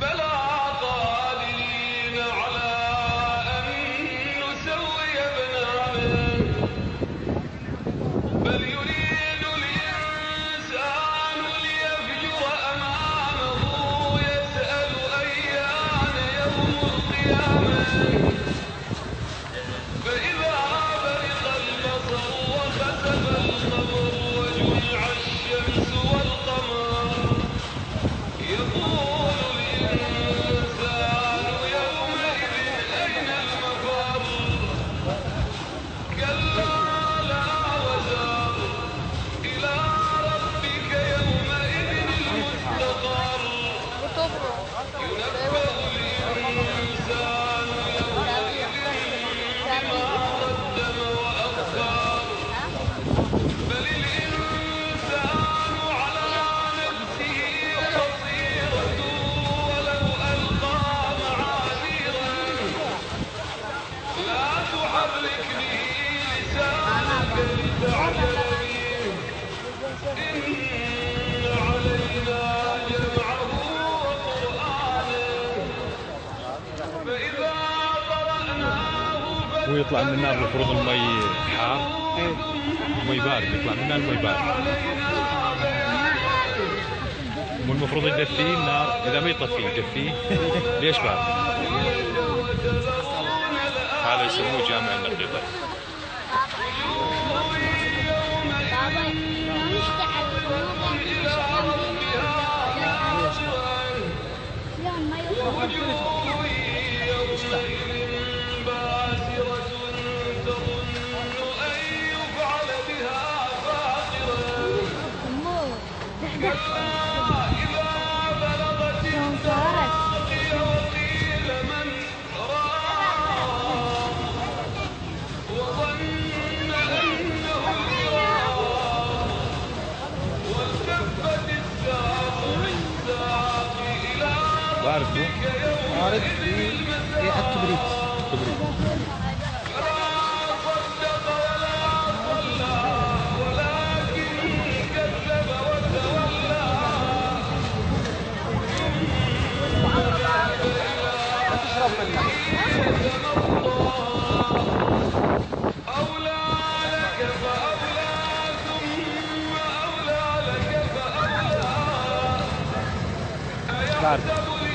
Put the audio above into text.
بلى قادرين على أن نسوي بنانه بل يريد الإنسان ليفجر أمامه يسأل أيان يوم القيامة فإذا برق البصر وخسف القمر وجمع الشمس والقمر يقول الإنسان يومئذ أين المفر كلا لا وزر إلى ربك يومئذ المستقر ينبأ الإنسان يومئذ بما قدم وأخر بل الإنسان على نفسه بصيرة ولو ألقى معاذيره لا تحرك به لسانك لتعجل به إن علينا جمعه وقرآنه فإذا قرأناه ويطلع من النار المفروض المي حار، مي بارد، يطلع منها المي بارد، والمفروض يدفيه النار، إذا ما يطفيه يدفيه. ليش بارد؟ هذا يسموه جامع النقيضة. بارد مو؟ بارد ريحة كبريت. أولى لك فأولى ثم أولى لك فأولى أيحسب